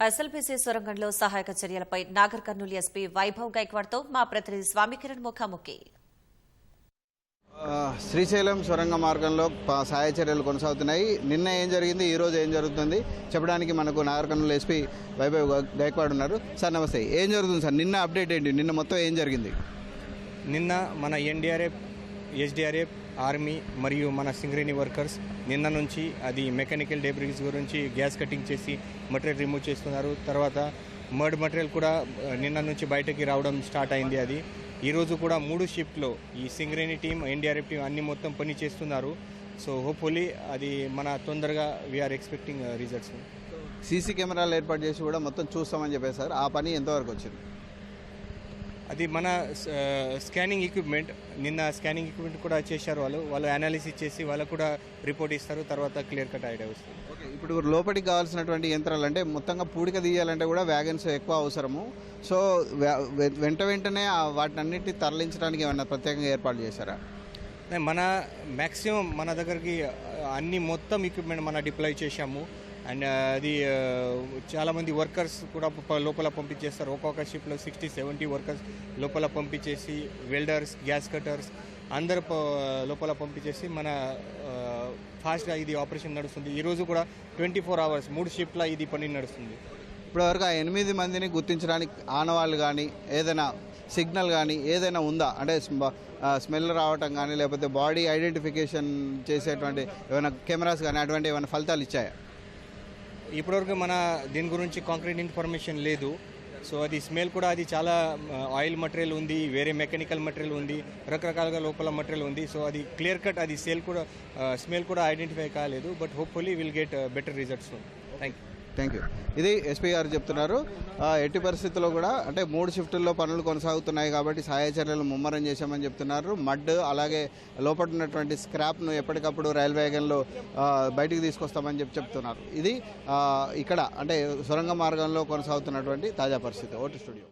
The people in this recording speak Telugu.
ఎస్ఎల్బీసీ సొరంగంలో సహాయక చర్యలపై నాగర్ కర్నూలు ఎస్పీ వైభవ్ గైక్వాడ్తో మా ప్రతినిధి స్వామికిరణ్ ముఖాముఖి. శ్రీశైలం సొరంగ మార్గంలో సహాయ చర్యలు కొనసాగుతున్నాయి. నిన్న ఏం జరిగింది, ఈ రోజు ఏం జరుగుతుంది చెప్పడానికి మనకు నాగర్ కర్నూలు ఎస్పీ వైభవ్ గైక్వాడ్ ఉన్నారు. సార్ నమస్తే, ఏం జరుగుతుంది సార్? నిన్న అప్డేట్ ఏంటి? నిన్న మొత్తం ఏం జరిగింది? నిన్న మన ఎన్డీఆర్ఎఫ్, ఎస్డీఆర్ఎఫ్, ఆర్మీ మరియు మన సింగరేణి వర్కర్స్ నిన్న నుంచి అది మెకానికల్ డెబ్రిస్ గురించి గ్యాస్ కటింగ్ చేసి మటీరియల్ రిమూవ్ చేస్తున్నారు. తర్వాత మడ్ మటీరియల్ కూడా నిన్న నుంచి బయటకి రావడం స్టార్ట్ అయింది. అది ఈరోజు కూడా 3 షిఫ్ట్లో ఈ సింగరేణి టీం, ఎన్డీఆర్ఎఫ్ టీం అన్ని మొత్తం పని చేస్తున్నారు. సో హోప్ఫుల్లీ అది మన తొందరగా వీఆర్ ఎక్స్పెక్టింగ్ రిజల్ట్స్. సీసీ కెమెరాలు ఏర్పాటు చేసి కూడా మొత్తం చూస్తామని చెప్పేశారు. ఆ పని ఎంతవరకు వచ్చింది? అది మన స్కానింగ్ ఎక్విప్మెంట్, నిన్న స్కానింగ్ ఎక్విప్మెంట్ కూడా చేశారు. వాళ్ళు అనాలిసిస్ చేసి వాళ్ళకు కూడా రిపోర్ట్ ఇస్తారు. తర్వాత క్లియర్ కట్ ఐడియా వస్తుంది. ఓకే, ఇప్పుడు లోపలికి కావాల్సినటువంటి యంత్రాలు అంటే మొత్తంగా పూడిక తీయాలంటే కూడా వ్యాగన్స్ ఎక్కువ అవసరము. సో వెంటనే వాటిని అన్నింటినీ తరలించడానికి ఏమైనా ప్రత్యేకంగా ఏర్పాటు చేశారా? మన మ్యాక్సిమం మన దగ్గరికి అన్ని మొత్తం ఎక్విప్మెంట్ మన డిప్లాయ్ చేశాము. అండ్ అది చాలామంది వర్కర్స్ కూడా లోపల పంపించేస్తారు. ఒక్కొక్క షిప్లో 60-70 వర్కర్స్ లోపల పంపించేసి, వెల్డర్స్, గ్యాస్ కటర్స్ అందరు లోపల పంపించేసి మన ఫాస్ట్గా ఇది ఆపరేషన్ నడుస్తుంది. ఈరోజు కూడా 24 hours 3 షిఫ్ట్ల ఇది పని నడుస్తుంది. ఇప్పటివరకు ఆ 8 మందిని గుర్తించడానికి ఆనవాళ్ళు కానీ ఏదైనా సిగ్నల్ కానీ ఏదైనా ఉందా? అంటే స్మెల్ రావటం కానీ లేకపోతే బాడీ ఐడెంటిఫికేషన్ చేసేటువంటి ఏమైనా కెమెరాస్ కానీ అటువంటి ఏమైనా ఫలితాలు ఇచ్చాయా? ఇప్పటివరకు మన దీని గురించి కాంక్రీట్ ఇన్ఫర్మేషన్ లేదు. సో అది స్మెల్ కూడా అది చాలా ఆయిల్ మటీరియల్ ఉంది, వేరే మెకానికల్ మటీరియల్ ఉంది, రకరకాలుగా లోపల మటీరియల్ ఉంది. సో అది క్లియర్ కట్ అది స్మెల్ కూడా ఐడెంటిఫై కాలేదు. But hopefully will get better results. Thank you. ఇది ఎస్పీ గారు చెప్తున్నారు. ఎట్టి పరిస్థితుల్లో కూడా అంటే 3 షిఫ్టుల్లో పనులు కొనసాగుతున్నాయి కాబట్టి సహాయ చర్యలు ముమ్మరం చేశామని చెప్తున్నారు. మడ్ అలాగే లోపల ఉన్నటువంటి స్క్రాప్ను ఎప్పటికప్పుడు రైల్వే వ్యాగన్లో బయటికి తీసుకొస్తామని చెప్తున్నారు. ఇది ఇక్కడ అంటే సొరంగ మార్గంలో కొనసాగుతున్నటువంటి తాజా పరిస్థితి. Vote studio.